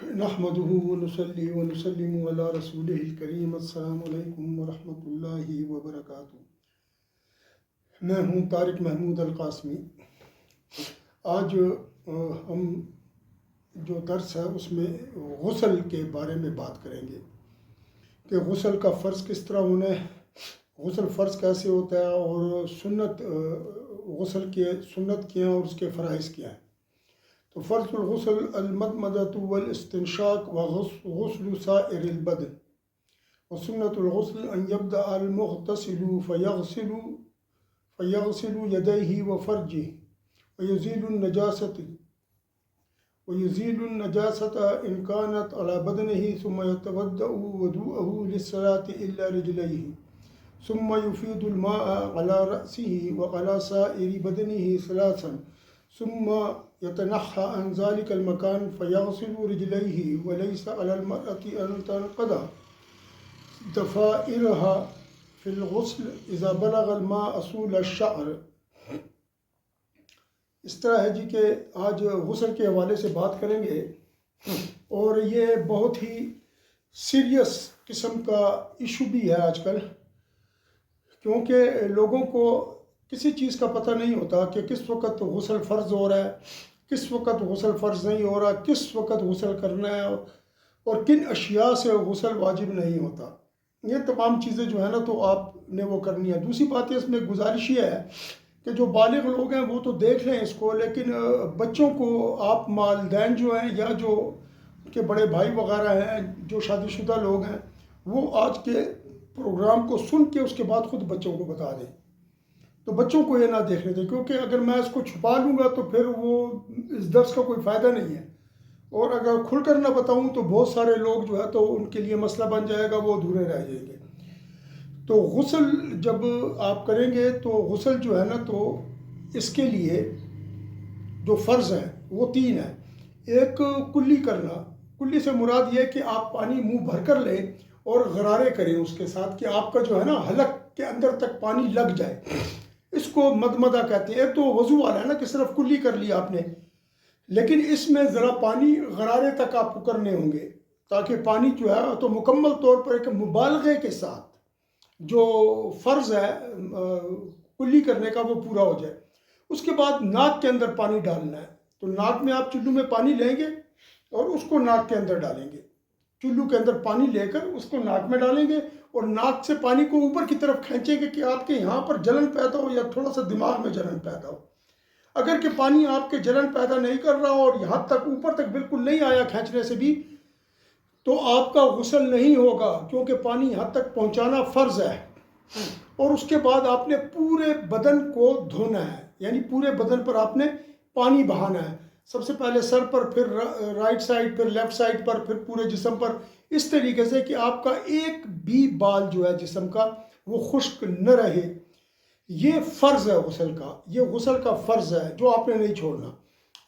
نحمده ونصلي ونسلم على رسوله الکریم السلام علیکم ورحمۃ اللہ وبرکاتہ۔ میں ہوں طارق محمود القاسمی۔ آج ہم جو درس ہے اس میں غسل کے بارے میں بات کریں گے کہ غسل کا فرض کس طرح ہونا ہے، غسل فرض کیسے ہوتا ہے، اور سنت غسل کے سنت کیا ہیں اور اس کے فرائض کیا ہیں۔ تو فرض الغسل المضمضۃ والاستنشاق وغسل سائر البدن، وسنة الغسل أن يبدأ المغتسل فيغسل يديه وفرجه ويزيل النجاسة إن كانت على بدنه، ثم يتوضأ وضوءه للصلاة إلا رجليه، ثم يفيض الماء على رأسه وعلى سائر بدنه ثلاثا، ثم يتنحى عن ذلك المكان فيغسل رجليه، وليس على المرأة أن تنقض ضفائرها في الغسل إذا بلغ الماء أصول الشعر۔ اس طرح ہے جی کہ آج غسل کے حوالے سے بات کریں گے، اور یہ بہت ہی سیریس قسم کا ایشو بھی ہے آج کل، کیونکہ لوگوں کو کسی چیز کا پتہ نہیں ہوتا کہ کس وقت غسل فرض ہو رہا ہے، کس وقت غسل فرض نہیں ہو رہا، کس وقت غسل کرنا ہے، اور کن اشیاء سے غسل واجب نہیں ہوتا۔ یہ تمام چیزیں جو ہے نا تو آپ نے وہ کرنی ہے۔ دوسری بات اس میں گزارش یہ ہے کہ جو بالغ لوگ ہیں وہ تو دیکھ لیں اس کو، لیکن بچوں کو آپ والدین جو ہیں یا جو کے بڑے بھائی وغیرہ ہیں، جو شادی شدہ لوگ ہیں، وہ آج کے پروگرام کو سن کے اس کے بعد خود بچوں کو بتا دیں، تو بچوں کو یہ نہ دیکھنے دیں، کیونکہ اگر میں اس کو چھپا لوں گا تو پھر وہ اس درس کا کوئی فائدہ نہیں ہے، اور اگر کھل کر نہ بتاؤں تو بہت سارے لوگ جو ہے تو ان کے لیے مسئلہ بن جائے گا، وہ ادھورے رہ جائیں گے۔ تو غسل جب آپ کریں گے تو غسل جو ہے نا تو اس کے لیے جو فرض ہیں وہ تین ہیں۔ ایک کلی کرنا، کلی سے مراد یہ کہ آپ پانی منہ بھر کر لیں اور غرارے کریں اس کے ساتھ کہ آپ کا جو ہے نا حلق کے اندر تک پانی لگ جائے، اس کو مدمدہ کہتے ہیں۔ ایک تو وضو والا ہے نا کہ صرف کلی کر لیا آپ نے، لیکن اس میں ذرا پانی غرارے تک آپ کو کرنے ہوں گے، تاکہ پانی جو ہے تو مکمل طور پر ایک مبالغے کے ساتھ جو فرض ہے کلی کرنے کا وہ پورا ہو جائے۔ اس کے بعد ناک کے اندر پانی ڈالنا ہے، تو ناک میں آپ چلو میں پانی لیں گے اور اس کو ناک کے اندر ڈالیں گے، چلو کے اندر پانی لے کر اس کو ناک میں ڈالیں گے، اور ناک سے پانی کو اوپر کی طرف کھینچیں گے کہ آپ کے یہاں پر جلن پیدا ہو یا تھوڑا سا دماغ میں جلن پیدا ہو۔ اگر کہ پانی آپ کے جلن پیدا نہیں کر رہا اور یہاں تک اوپر تک بالکل نہیں آیا کھینچنے سے بھی، تو آپ کا غسل نہیں ہوگا، کیونکہ پانی یہاں تک پہنچانا فرض ہے۔ اور اس کے بعد آپ نے پورے بدن کو دھونا ہے، یعنی پورے بدن پر آپ نے پانی بہانا ہے، سب سے پہلے سر پر، پھر رائٹ سائڈ، پھر لیفٹ سائڈ پر، پھر پورے جسم پر، اس طریقے سے کہ آپ کا ایک بھی بال جو ہے جسم کا وہ خشک نہ رہے۔ یہ فرض ہے غسل کا، یہ غسل کا فرض ہے جو آپ نے نہیں چھوڑنا۔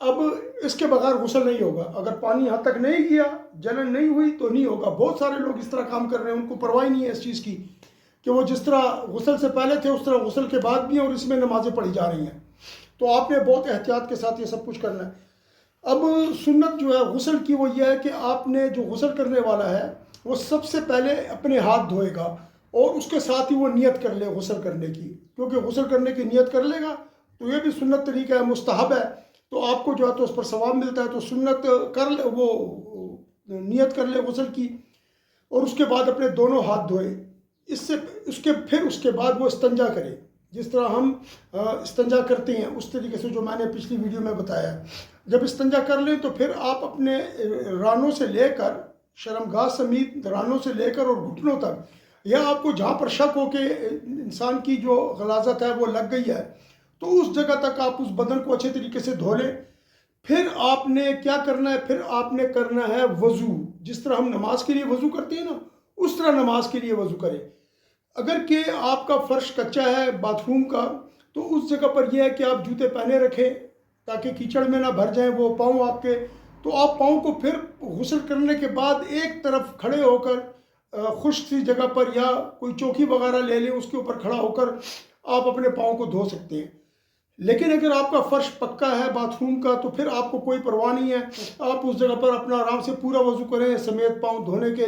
اب اس کے بغیر غسل نہیں ہوگا، اگر پانی یہاں تک نہیں گیا، جلن نہیں ہوئی تو نہیں ہوگا۔ بہت سارے لوگ اس طرح کام کر رہے ہیں، ان کو پرواہ نہیں ہے اس چیز کی کہ وہ جس طرح غسل سے پہلے تھے اس طرح غسل کے بعد بھی ہیں، اور اس میں نمازیں پڑھی جا رہی ہیں۔ تو آپ نے بہت احتیاط کے ساتھ یہ سب کچھ کرنا ہے۔ اب سنت جو ہے غسل کی وہ یہ ہے کہ آپ نے جو غسل کرنے والا ہے وہ سب سے پہلے اپنے ہاتھ دھوئے گا، اور اس کے ساتھ ہی وہ نیت کر لے غسل کرنے کی، کیونکہ غسل کرنے کی نیت کر لے گا تو یہ بھی سنت طریقہ ہے، مستحب ہے، تو آپ کو جو ہے تو اس پر ثواب ملتا ہے۔ تو سنت کر لے، وہ نیت کر لے غسل کی، اور اس کے بعد اپنے دونوں ہاتھ دھوئے، پھر اس کے بعد وہ استنجا کرے، جس طرح ہم استنجا کرتے ہیں اس طریقے سے جو میں نے پچھلی ویڈیو میں بتایا ہے۔ جب استنجا کر لیں تو پھر آپ اپنے رانوں سے لے کر، شرمگاہ سمیت رانوں سے لے کر اور گھٹنوں تک، یا آپ کو جہاں پر شک ہو کہ انسان کی جو غلاظت ہے وہ لگ گئی ہے، تو اس جگہ تک آپ اس بدن کو اچھے طریقے سے دھو لیں۔ پھر آپ نے کیا کرنا ہے؟ پھر آپ نے کرنا ہے وضو، جس طرح ہم نماز کے لیے وضو کرتے ہیں نا، اس طرح نماز کے لیے وضو کریں۔ اگر کہ آپ کا فرش کچا ہے باتھ روم کا، تو اس جگہ پر یہ ہے کہ آپ جوتے پہنے رکھیں تاکہ کیچڑ میں نہ بھر جائیں وہ پاؤں آپ کے۔ تو آپ پاؤں کو پھر غسل کرنے کے بعد ایک طرف کھڑے ہو کر خشک سی جگہ پر یا کوئی چوکی وغیرہ لے لیں، اس کے اوپر کھڑا ہو کر آپ اپنے پاؤں کو دھو سکتے ہیں۔ لیکن اگر آپ کا فرش پکا ہے باتھ روم کا تو پھر آپ کو کوئی پرواہ نہیں ہے، آپ اس جگہ پر اپنا آرام سے پورا وضو کریں سمیت پاؤں دھونے کے۔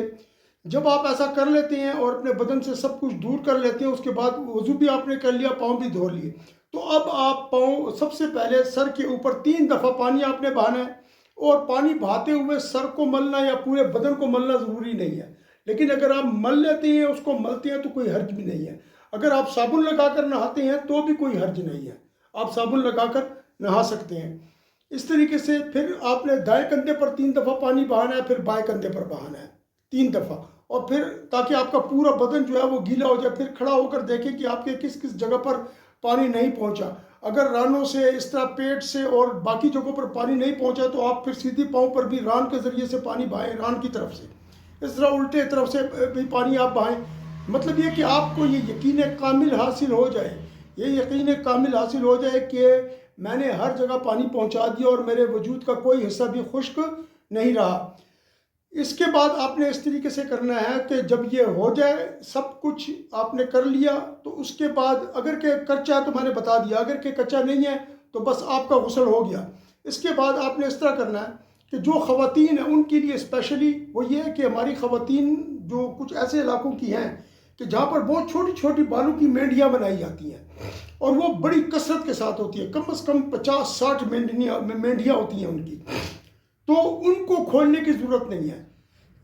جب آپ ایسا کر لیتے ہیں اور اپنے بدن سے سب کچھ دور کر لیتے ہیں، اس کے بعد وضو بھی آپ نے کر لیا، پاؤں بھی دھو لیے، تو اب آپ پاؤں سب سے پہلے سر کے اوپر 3 دفعہ پانی آپ نے بہانا ہے، اور پانی بہاتے ہوئے سر کو ملنا یا پورے بدن کو ملنا ضروری نہیں ہے، لیکن اگر آپ مل لیتے ہیں، اس کو ملتے ہیں تو کوئی حرج بھی نہیں ہے۔ اگر آپ صابن لگا کر نہاتے ہیں تو بھی کوئی حرج نہیں ہے، آپ صابن لگا کر نہا سکتے ہیں۔ اس طریقے سے پھر آپ نے دائیں کندھے پر 3 دفعہ پانی بہانا ہے، پھر بائیں کندھے پر بہانا ہے 3 دفعہ، اور پھر تاکہ آپ کا پورا بدن جو ہے وہ گیلا ہو جائے، پھر کھڑا ہو کر دیکھیں کہ آپ کے کس کس جگہ پر پانی نہیں پہنچا۔ اگر رانوں سے، اس طرح پیٹ سے اور باقی جگہوں پر پانی نہیں پہنچا تو آپ پھر سیدھی پاؤں پر بھی ران کے ذریعے سے پانی بہائیں، ران کی طرف سے، اس طرح الٹے طرف سے بھی پانی آپ بہائیں۔ مطلب یہ کہ آپ کو یہ یقین کامل حاصل ہو جائے، یہ یقین کامل حاصل ہو جائے کہ میں نے ہر جگہ پانی پہنچا دیا اور میرے وجود کا کوئی حصہ بھی خشک نہیں رہا۔ اس کے بعد آپ نے اس طریقے سے کرنا ہے کہ جب یہ ہو جائے، سب کچھ آپ نے کر لیا، تو اس کے بعد اگر کہ کچا ہے تو میں نے بتا دیا، اگر کہ کچا نہیں ہے تو بس آپ کا غسل ہو گیا۔ اس کے بعد آپ نے اس طرح کرنا ہے کہ جو خواتین ہیں ان کے لیے اسپیشلی وہ یہ ہے کہ ہماری خواتین جو کچھ ایسے علاقوں کی ہیں کہ جہاں پر بہت چھوٹی چھوٹی بالوں کی مینڈیاں بنائی جاتی ہیں اور وہ بڑی کثرت کے ساتھ ہوتی ہے، کم از کم 50-60 مینڈیاں ہوتی ہیں ان کی، تو ان کو کھولنے کی ضرورت نہیں ہے۔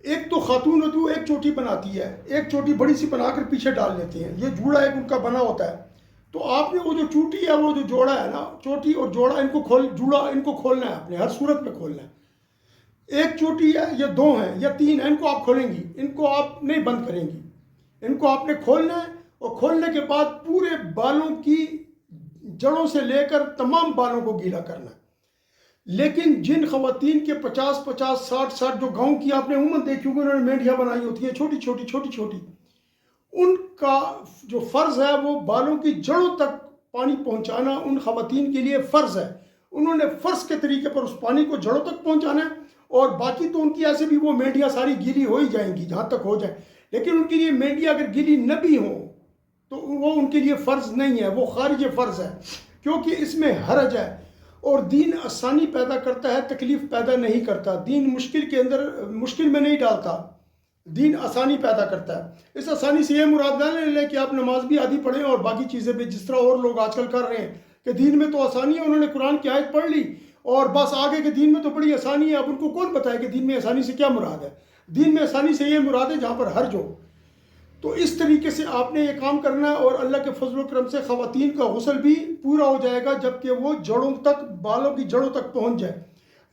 ایک تو خاتون ہوتی ہے وہ ایک چوٹی بناتی ہے، ایک چوٹی بڑی سی بنا کر پیچھے ڈال لیتے ہیں، یہ جوڑا ایک ان کا بنا ہوتا ہے، تو آپ نے وہ جو چوٹی ہے، وہ جو جوڑا ہے نا، چوٹی اور جوڑا ان کو جوڑا ان کو کھولنا ہے، اپنے ہر صورت میں کھولنا ہے۔ ایک چوٹی ہے یا 2 ہیں یا 3 ہیں، ان کو آپ کھولیں گی، ان کو آپ نہیں بند کریں گی، ان کو آپ نے کھولنا ہے، اور کھولنے کے بعد پورے بالوں کی جڑوں سے لے کر تمام بالوں کو گیلا کرنا ہے۔ لیکن جن خواتین کے 50-50 60-60 جو گاؤں کی آپ نے عموماً دیکھی ہوگی، انہوں نے مینڈیاں بنائی ہوتی ہیں چھوٹی چھوٹی چھوٹی چھوٹی، ان کا جو فرض ہے وہ بالوں کی جڑوں تک پانی پہنچانا ان خواتین کے لیے فرض ہے۔ انہوں نے فرض کے طریقے پر اس پانی کو جڑوں تک پہنچانا ہے، اور باقی تو ان کی ایسے بھی وہ مینڈیاں ساری گیلی ہو ہی جائیں گی جہاں تک ہو جائیں، لیکن ان کے لیے مینڈیاں اگر گیلی نہ بھی ہوں تو وہ ان کے لیے فرض نہیں ہے، وہ خارج فرض ہے، کیونکہ اس میں حرج ہے، اور دین آسانی پیدا کرتا ہے، تکلیف پیدا نہیں کرتا۔ دین مشکل کے اندر مشکل میں نہیں ڈالتا، دین آسانی پیدا کرتا ہے۔ اس آسانی سے یہ مراد نہ لے کہ آپ نماز بھی آدھی پڑھیں اور باقی چیزیں بھی، جس طرح اور لوگ آج کل کر رہے ہیں کہ دین میں تو آسانی ہے، انہوں نے قرآن کی آیت پڑھ لی اور بس آگے کہ دین میں تو بڑی آسانی ہے، اب ان کو کون بتائے کہ دین میں آسانی سے کیا مراد ہے؟ دین میں آسانی سے یہ مراد ہے جہاں پر حرج ہو۔ تو اس طریقے سے آپ نے یہ کام کرنا ہے، اور اللہ کے فضل و کرم سے خواتین کا غسل بھی پورا ہو جائے گا جبکہ وہ جڑوں تک، بالوں کی جڑوں تک پہنچ جائے۔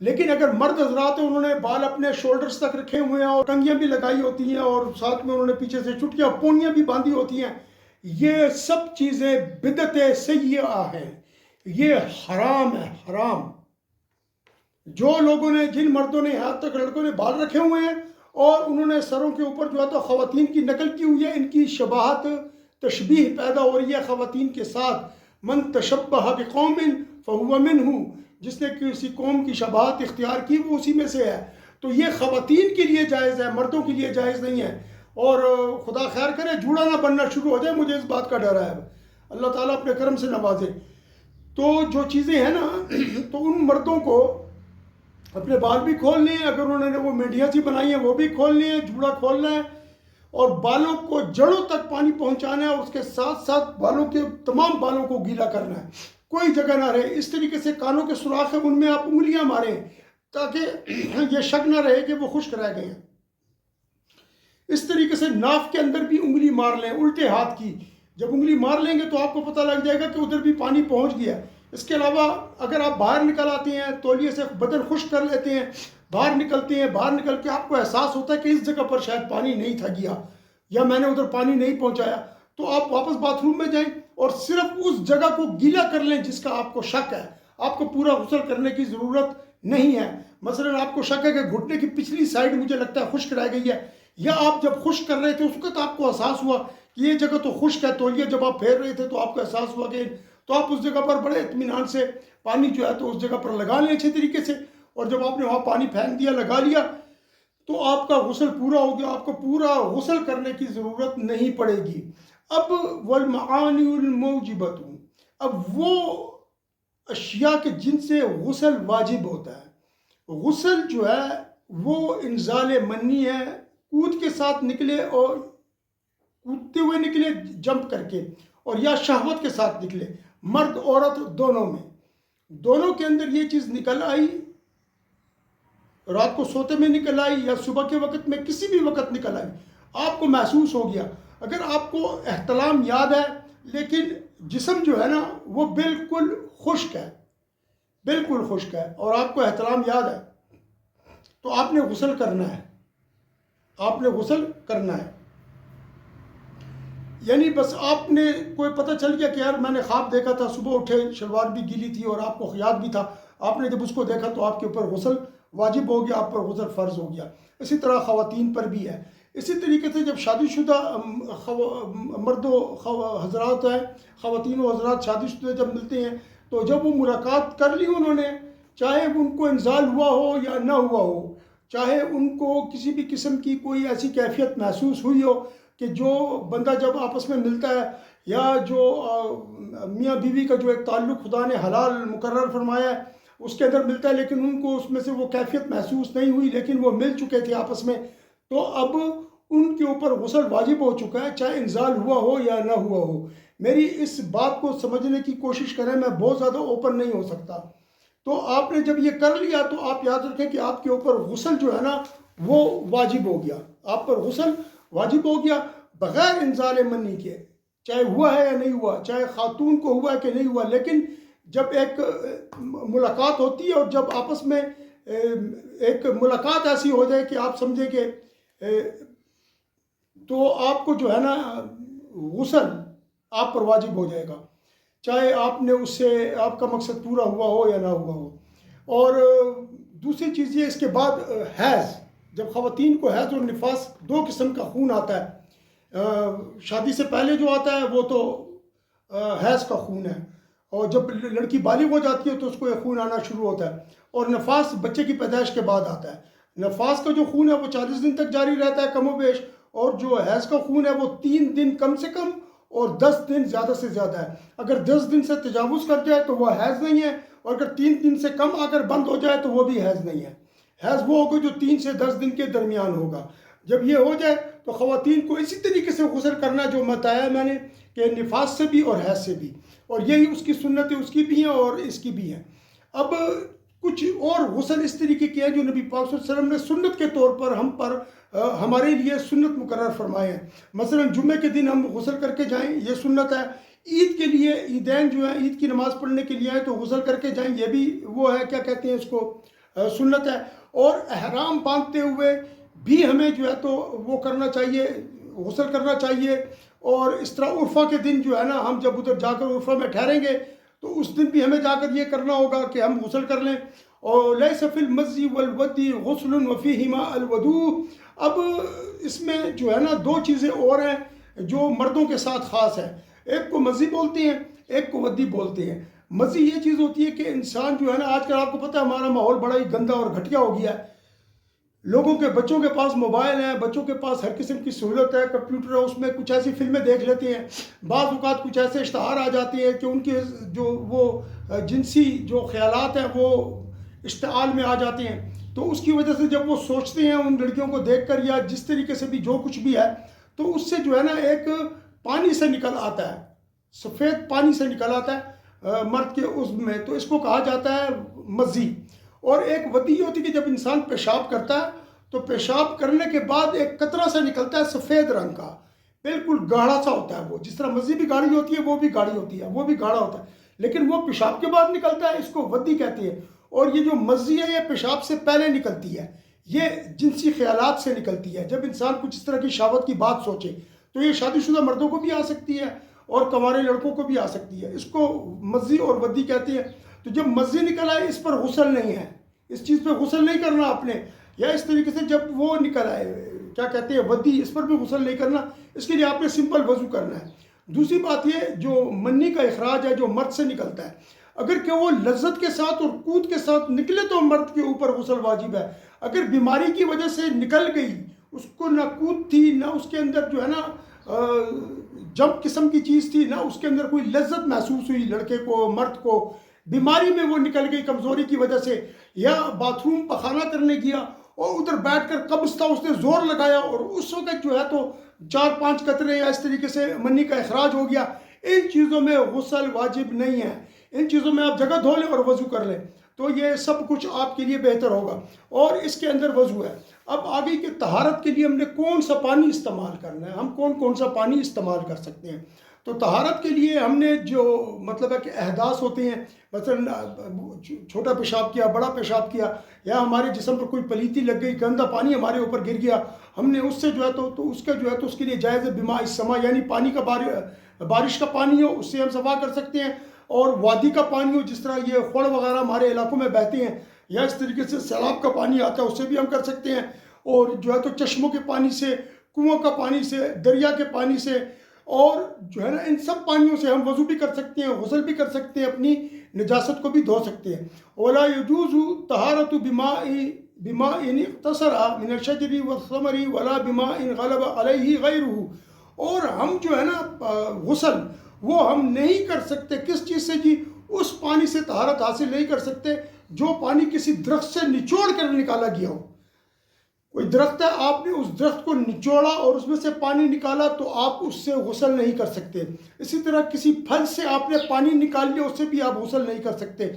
لیکن اگر مرد حضرات ہیں، انہوں نے بال اپنے شولڈرز تک رکھے ہوئے ہیں اور کنگیاں بھی لگائی ہوتی ہیں اور ساتھ میں انہوں نے پیچھے سے چٹکیاں پونیاں بھی باندھی ہوتی ہیں، یہ سب چیزیں بدعت سیئہ ہیں، یہ حرام ہے، حرام۔ جو لوگوں نے، جن مردوں نے، یہاں تک لڑکوں نے بال رکھے ہوئے ہیں اور انہوں نے سروں کے اوپر جو ہے تو خواتین کی نقل کی ہوئی ہے، ان کی شباہت، تشبیہ پیدا ہو رہی ہے خواتین کے ساتھ۔ من تشبہ بقوم فہو منہ، جس نے کسی قوم کی شباہت اختیار کی وہ اسی میں سے ہے۔ تو یہ خواتین کے لیے جائز ہے، مردوں کے لیے جائز نہیں ہے، اور خدا خیر کرے جوڑا نہ بننا شروع ہو جائے، مجھے اس بات کا ڈر ہے، اللہ تعالیٰ اپنے کرم سے نوازے۔ تو جو چیزیں ہیں نا، تو ان مردوں کو اپنے بال بھی کھولنے ہیں، اگر انہوں نے وہ مینڈیاں سی بنائی ہیں وہ بھی کھولنے ہیں، جوڑا کھولنا ہے، اور بالوں کو جڑوں تک پانی پہنچانا ہے، اور اس کے ساتھ ساتھ بالوں کے تمام بالوں کو گیلا کرنا ہے، کوئی جگہ نہ رہے۔ اس طریقے سے کانوں کے سوراخ ہیں، ان میں آپ انگلیاں ماریں تاکہ یہ شک نہ رہے کہ وہ خشک رہ گئے ہیں۔ اس طریقے سے ناف کے اندر بھی انگلی مار لیں، الٹے ہاتھ کی، جب انگلی مار لیں گے تو آپ کو پتہ لگ جائے گا کہ ادھر بھی پانی پہنچ گیا۔ اس کے علاوہ اگر آپ باہر نکل آتے ہیں، تولیے سے بدن خشک کر لیتے ہیں، باہر نکلتے ہیں، باہر نکل کے آپ کو احساس ہوتا ہے کہ اس جگہ پر شاید پانی نہیں تھا گیا، یا میں نے ادھر پانی نہیں پہنچایا، تو آپ واپس باتھ روم میں جائیں اور صرف اس جگہ کو گیلا کر لیں جس کا آپ کو شک ہے۔ آپ کو پورا غسل کرنے کی ضرورت نہیں ہے۔ مثلا آپ کو شک ہے کہ گھٹنے کی پچھلی سائڈ مجھے لگتا ہے خشک رہ گئی ہے، یا آپ جب خشک کر رہے تھے اس وقت آپ کو احساس ہوا کہ یہ جگہ تو خشک ہے، تولیہ جب آپ پھیر رہے تھے تو آپ کو احساس ہوا کہ، تو آپ اس جگہ پر بڑے اطمینان سے پانی جو ہے تو اس جگہ پر لگا لیں اچھے طریقے سے، اور جب آپ نے وہاں پانی پھینک دیا، لگا لیا، تو آپ کا غسل پورا ہو گیا، آپ کو پورا غسل کرنے کی ضرورت نہیں پڑے گی۔ اب والمعانی الموجبۃ، اب وہ اشیاء کے جن سے غسل واجب ہوتا ہے. غسل جو ہے وہ انزال منی ہے. کود کے ساتھ نکلے اور کودتے ہوئے نکلے جمپ کر کے، اور یا شہوت کے ساتھ نکلے، مرد عورت دونوں میں، دونوں کے اندر یہ چیز نکل آئی، رات کو سوتے میں نکل آئی یا صبح کے وقت میں کسی بھی وقت نکل آئی، آپ کو محسوس ہو گیا. اگر آپ کو احتلام یاد ہے لیکن جسم جو ہے نا وہ بالکل خشک ہے، بالکل خشک ہے، اور آپ کو احتلام یاد ہے، تو آپ نے غسل کرنا ہے. آپ نے غسل کرنا ہے. یعنی بس آپ نے کوئی پتہ چل گیا کہ یار میں نے خواب دیکھا تھا، صبح اٹھے شلوار بھی گیلی تھی اور آپ کو یاد بھی تھا، آپ نے جب اس کو دیکھا تو آپ کے اوپر غسل واجب ہو گیا، آپ پر غسل فرض ہو گیا. اسی طرح خواتین پر بھی ہے. اسی طریقے سے جب شادی شدہ مرد و حضرات ہیں، خواتین و حضرات شادی شدہ جب ملتے ہیں تو جب وہ ملاقات کر لی انہوں نے، چاہے ان کو انزال ہوا ہو یا نہ ہوا ہو، چاہے ان کو کسی بھی قسم کی کوئی ایسی کیفیت محسوس ہوئی ہو کہ جو بندہ جب آپس میں ملتا ہے یا جو میاں بیوی کا جو ایک تعلق خدا نے حلال مقرر فرمایا ہے اس کے اندر ملتا ہے، لیکن ان کو اس میں سے وہ کیفیت محسوس نہیں ہوئی، لیکن وہ مل چکے تھے آپس میں، تو اب ان کے اوپر غسل واجب ہو چکا ہے، چاہے انزال ہوا ہو یا نہ ہوا ہو. میری اس بات کو سمجھنے کی کوشش کریں، میں بہت زیادہ اوپن نہیں ہو سکتا. تو آپ نے جب یہ کر لیا تو آپ یاد رکھیں کہ آپ کے اوپر غسل جو ہے نا وہ واجب ہو گیا، آپ پر غسل واجب ہو گیا بغیر انزال منی کے، چاہے ہوا ہے یا نہیں ہوا، چاہے خاتون کو ہوا ہے کہ نہیں ہوا. لیکن جب ایک ملاقات ہوتی ہے اور جب آپس میں ایک ملاقات ایسی ہو جائے کہ آپ سمجھیں کہ تو آپ کو جو ہے نا غسل آپ پر واجب ہو جائے گا، چاہے آپ نے اس سے آپ کا مقصد پورا ہوا ہو یا نہ ہوا ہو. اور دوسری چیز یہ، اس کے بعد حیض، جب خواتین کو حیض اور نفاس، دو قسم کا خون آتا ہے. شادی سے پہلے جو آتا ہے وہ تو حیض کا خون ہے، اور جب لڑکی بالغ ہو جاتی ہے تو اس کو یہ خون آنا شروع ہوتا ہے. اور نفاس بچے کی پیدائش کے بعد آتا ہے. نفاس کا جو خون ہے وہ 40 دن تک جاری رہتا ہے کم و بیش، اور جو حیض کا خون ہے وہ 3 دن کم سے کم اور 10 دن زیادہ سے زیادہ ہے. اگر 10 دن سے تجاوز کر جائے تو وہ حیض نہیں ہے، اور اگر 3 دن سے کم اگر بند ہو جائے تو وہ بھی حیض نہیں ہے. حیض وہ ہوگا جو 3 سے 10 دن کے درمیان ہوگا. جب یہ ہو جائے تو خواتین کو اسی طریقے سے غسل کرنا جو بتایا میں نے کہ نفاس سے بھی اور حیض سے بھی، اور یہی اس کی سنتیں اس کی بھی ہیں اور اس کی بھی ہیں. اب کچھ اور غسل اس طریقے کے ہیں جو نبی پاک صلی اللہ علیہ وسلم نے سنت کے طور پر ہم پر ہمارے لیے سنت مقرر فرمائے ہیں. مثلا جمعے کے دن ہم غسل کر کے جائیں، یہ سنت ہے. عید کے لیے، عیدین جو ہے عید کی نماز پڑھنے کے لیے آئے تو غسل کر کے جائیں، یہ بھی وہ ہے، کیا کہتے ہیں اس کو، سنت ہے. اور احرام باندھتے ہوئے بھی ہمیں جو ہے تو وہ کرنا چاہیے، غسل کرنا چاہیے. اور اس طرح عرفہ کے دن جو ہے نا ہم جب ادھر جا کر عرفہ میں ٹھہریں گے تو اس دن بھی ہمیں جا کر یہ کرنا ہوگا کہ ہم غسل کر لیں. اور لیس فی المزی والودی غسل وفیہما الودو. اب اس میں جو ہے نا دو چیزیں اور ہیں جو مردوں کے ساتھ خاص ہیں. ایک کو مزی بولتے ہیں، ایک کو ودی بولتے ہیں. مزی یہ چیز ہوتی ہے کہ انسان جو ہے نا، آج کل آپ کو پتہ ہے ہمارا ماحول بڑا ہی گندا اور گھٹیا ہو گیا ہے. لوگوں کے، بچوں کے پاس موبائل ہیں، بچوں کے پاس ہر قسم کی سہولت ہے، کمپیوٹر ہے، اس میں کچھ ایسی فلمیں دیکھ لیتے ہیں. بعض اوقات کچھ ایسے اشتہار آ جاتے ہیں کہ ان کے جو وہ جنسی جو خیالات ہیں وہ اشتعال میں آ جاتے ہیں. تو اس کی وجہ سے جب وہ سوچتے ہیں ان لڑکیوں کو دیکھ کر یا جس طریقے سے بھی جو کچھ بھی ہے، تو اس سے جو ہے نا ایک پانی سے نکل آتا ہے، سفید پانی سے نکل آتا ہے مرد کے عضو میں، تو اس کو کہا جاتا ہے مزی. اور ایک ودی ہوتی ہے کہ جب انسان پیشاب کرتا ہے تو پیشاب کرنے کے بعد ایک قطرہ سے نکلتا ہے سفید رنگ کا، بالکل گاڑھا سا ہوتا ہے وہ. جس طرح مزی بھی گاڑھی ہوتی ہے وہ بھی گاڑھی ہوتی ہے، وہ بھی گاڑھا ہوتا ہے، لیکن وہ پیشاب کے بعد نکلتا ہے، اس کو ودی کہتے ہیں. اور یہ جو مزی ہے یہ پیشاب سے پہلے نکلتی ہے، یہ جنسی خیالات سے نکلتی ہے. جب انسان کچھ اس طرح کی شہوت کی بات سوچے تو یہ شادی شدہ مردوں کو بھی آ سکتی ہے اور کنوارے لڑکوں کو بھی آ سکتی ہے. اس کو مزی اور ودی کہتے ہیں. تو جب مزی نکل آئے اس پر غسل نہیں ہے، اس چیز پہ غسل نہیں کرنا آپ نے. یا اس طریقے سے جب وہ نکل آئے، کیا کہتے ہیں، ودی، اس پر بھی غسل نہیں کرنا. اس کے لیے آپ نے سمپل وضو کرنا ہے. دوسری بات یہ، جو منی کا اخراج ہے جو مرد سے نکلتا ہے، اگر کہ وہ لذت کے ساتھ اور کود کے ساتھ نکلے تو مرد کے اوپر غسل واجب ہے. اگر بیماری کی وجہ سے نکل گئی، اس کو نہ کود تھی، نہ اس کے اندر جو ہے نا جمپ قسم کی چیز تھی، نہ اس کے اندر کوئی لذت محسوس ہوئی لڑکے کو، مرد کو، بیماری میں وہ نکل گئی کمزوری کی وجہ سے، یا باتھ روم پخانہ کرنے گیا اور ادھر بیٹھ کر قبض تھا، اس نے زور لگایا اور اس وقت جو ہے تو 4-5 قطرے یا اس طریقے سے منی کا اخراج ہو گیا، ان چیزوں میں غسل واجب نہیں ہے، ان چیزوں میں آپ جگہ دھو لیں اور وضو کر لیں تو یہ سب کچھ آپ کے لیے بہتر ہوگا، اور اس کے اندر وضو ہے۔ اب آگے کہ طہارت کے لیے ہم نے کون سا پانی استعمال کرنا ہے، ہم کون سا پانی استعمال کر سکتے ہیں۔ تو طہارت کے لیے ہم نے جو مطلب ہے کہ احداث ہوتے ہیں، مثلا چھوٹا پیشاب کیا، بڑا پیشاب کیا، یا ہمارے جسم پر کوئی پلیتی لگ گئی، گندا پانی ہمارے اوپر گر گیا، ہم نے اس سے جو ہے تو اس کا جو ہے تو اس کے لیے جائز ہے بما السما، یعنی پانی کا بارش کا پانی ہو اس سے ہم صفا کر سکتے ہیں، اور وادی کا پانی ہو جس طرح یہ خڑ وغیرہ ہمارے علاقوں میں بہتے ہیں، یا اس طریقے سے سیلاب کا پانی آتا ہے اس سے بھی ہم کر سکتے ہیں، اور جو ہے تو چشموں کے پانی سے، کنووں کا پانی سے، دریا کے پانی سے، اور جو ہے نا ان سب پانیوں سے ہم وضو بھی کر سکتے ہیں، غسل بھی کر سکتے ہیں، اپنی نجاست کو بھی دھو سکتے ہیں۔ ولا يجوز طہارت بماء اقتصر من الشجر والثمر ولا بماء غلب علیہ غیرہ، اور ہم جو ہے نا غسل وہ ہم نہیں کر سکتے کس چیز سے جی، اس پانی سے طہارت حاصل نہیں کر سکتے جو پانی کسی درخت سے نچوڑ کر نکالا گیا ہو۔ کوئی درخت ہے، آپ نے اس درخت کو نچوڑا اور اس میں سے پانی نکالا تو آپ اس سے غسل نہیں کر سکتے۔ اسی طرح کسی پھل سے آپ نے پانی نکال لیا، اس سے بھی آپ غسل نہیں کر سکتے،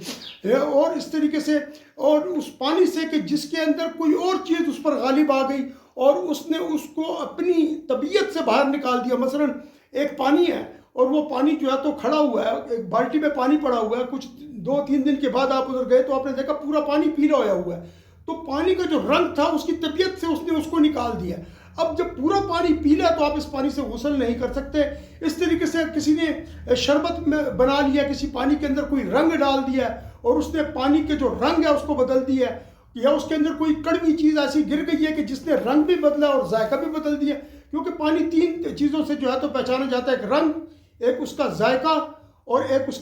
اور اس طریقے سے، اور اس پانی سے کہ جس کے اندر کوئی اور چیز اس پر غالب آ گئی اور اس نے اس کو اپنی طبیعت سے باہر نکال دیا۔ مثلا ایک پانی ہے اور وہ پانی جو ہے تو کھڑا ہوا ہے، ایک بالٹی میں پانی پڑا ہوا ہے، کچھ 2-3 دن کے بعد آپ ادھر گئے تو آپ نے دیکھا پورا پانی پیلا ہوا ہے، تو پانی کا جو رنگ تھا اس کی طبیعت سے اس نے اس کو نکال دیا۔ اب جب پورا پانی پیلا تو آپ اس پانی سے غسل نہیں کر سکتے۔ اس طریقے سے کسی نے شربت میں بنا لیا، کسی پانی کے اندر کوئی رنگ ڈال دیا اور اس نے پانی کے جو رنگ ہے اس کو بدل دیا، یا اس کے اندر کوئی کڑوی چیز ایسی گر گئی ہے کہ جس نے رنگ بھی بدلا اور ذائقہ بھی بدل دیا، کیونکہ پانی 3 چیزوں سے جو ہے تو پہچانا جاتا ہے، ایک رنگ، ایک اس کا ذائقہ، اور ایک اس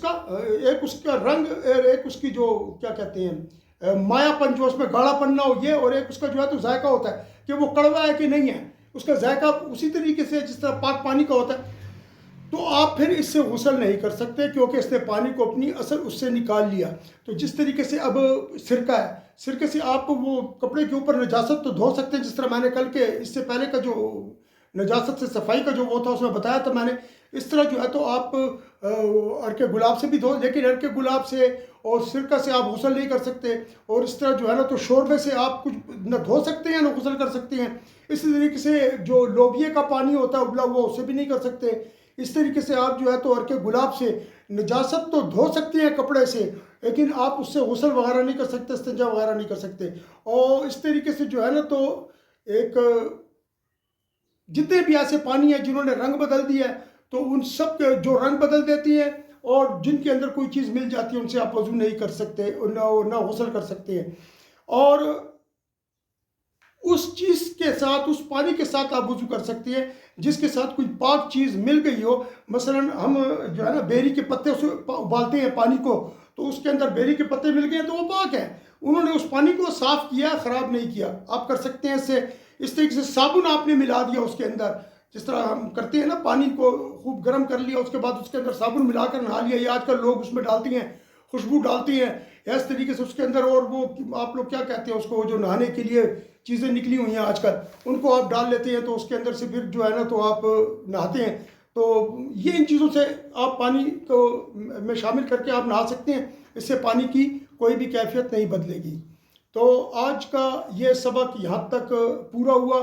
کا رنگ، اور ایک اس کی جو کیا کہتے ہیں مایا پن، جو اس میں گاڑھا پن نہ ہو یہ، اور ایک اس کا جو ہے تو ذائقہ ہوتا ہے کہ وہ کڑوا ہے کہ نہیں ہے، اس کا ذائقہ اسی طریقے سے جس طرح پاک پانی کا ہوتا ہے۔ تو آپ پھر اس سے غسل نہیں کر سکتے کیونکہ اس نے پانی کو اپنی اثر اس سے نکال لیا۔ تو جس طریقے سے اب سرکہ ہے، سرکے سے آپ وہ کپڑے کے اوپر نجاست تو دھو سکتے ہیں، جس طرح میں نے کل کے اس سے پہلے کا جو نجاست سے صفائی کا جو وہ تھا اس میں بتایا تھا میں نے، اس طرح جو ہے تو آپ عرق گلاب سے بھی دھو، لیکن عرق گلاب سے اور سرکہ سے آپ غسل نہیں کر سکتے، اور اس طرح جو ہے نا تو شوربے سے آپ کچھ نہ دھو سکتے ہیں نہ غسل کر سکتے ہیں۔ اسی طریقے سے جو لوبیے کا پانی ہوتا ہے ابلا ہوا، اسے بھی نہیں کر سکتے۔ اس طریقے سے آپ جو ہے تو عرق گلاب سے نجاست تو دھو سکتے ہیں کپڑے سے، لیکن آپ اس سے غسل وغیرہ نہیں کر سکتے، استنجا وغیرہ نہیں کر سکتے۔ اور اس طریقے سے جو ہے نا تو ایک جتنے بھی ایسے پانی ہیں جنہوں نے رنگ بدل دیا ہے، تو ان سب کے جو رنگ بدل دیتی ہیں اور جن کے اندر کوئی چیز مل جاتی ہے ان سے آپ وضو نہیں کر سکتے، نہ غسل کر سکتے ہیں۔ اور اس چیز کے ساتھ، اس پانی کے ساتھ آپ وضو کر سکتے ہیں جس کے ساتھ کوئی پاک چیز مل گئی ہو۔ مثلا ہم جو ہے نا بیری کے پتے سے ابالتے ہیں پانی کو، تو اس کے اندر بیری کے پتے مل گئے تو وہ پاک ہے، انہوں نے اس پانی کو صاف کیا، خراب نہیں کیا، آپ کر سکتے ہیں اس سے۔ اس طریقے سے صابن آپ نے ملا دیا اس کے اندر، جس طرح ہم کرتے ہیں نا، پانی کو خوب گرم کر لیا، اس کے بعد اس کے اندر صابن ملا کر نہا لیا، یا آج کل لوگ اس میں ڈالتی ہیں خوشبو ڈالتی ہیں، یا اس طریقے سے اس کے اندر، اور وہ آپ لوگ کیا کہتے ہیں اس کو، جو نہانے کے لیے چیزیں نکلی ہوئی ہیں آج کل، ان کو آپ ڈال لیتے ہیں تو اس کے اندر سے پھر جو ہے نا تو آپ نہاتے ہیں۔ تو یہ ان چیزوں سے آپ پانی کو میں شامل کر کے آپ نہا سکتے ہیں، اس سے پانی کی کوئی بھی کیفیت نہیں بدلے گی۔ تو آج کا یہ سبق یہاں تک پورا ہوا،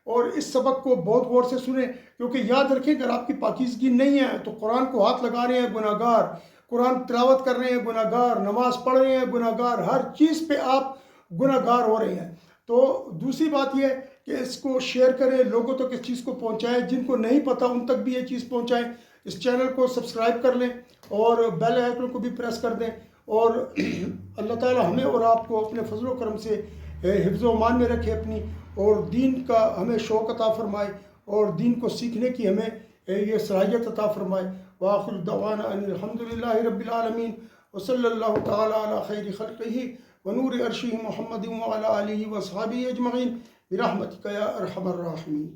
اور اس سبق کو بہت غور سے سنیں، کیونکہ یاد رکھیں اگر آپ کی پاکیزگی نہیں ہے تو قرآن کو ہاتھ لگا رہے ہیں گناہ گار، قرآن تلاوت کر رہے ہیں گناہ گار، نماز پڑھ رہے ہیں گناہ گار، ہر چیز پہ آپ گناہ گار ہو رہے ہیں۔ تو دوسری بات یہ کہ اس کو شیئر کریں، لوگوں تک اس چیز کو پہنچائیں، جن کو نہیں پتہ ان تک بھی یہ چیز پہنچائیں۔ اس چینل کو سبسکرائب کر لیں اور بیل آئیکن کو بھی پریس کر دیں، اور اللہ تعالی ہمیں اور آپ کو اپنے فضل و کرم سے حفظ و امان میں رکھے اپنی، اور دین کا ہمیں شوق عطا فرمائے، اور دین کو سیکھنے کی ہمیں یہ صلاحیت عطا فرمائے۔ وآخر دعوانا ان الحمدللہ رب العالمین، وصلی اللہ تعالی علی خیر خلقہ ونور عرشہ محمد وعلی آلہ وصحبہ اجمعین برحمتک یا ارحم الراحمین۔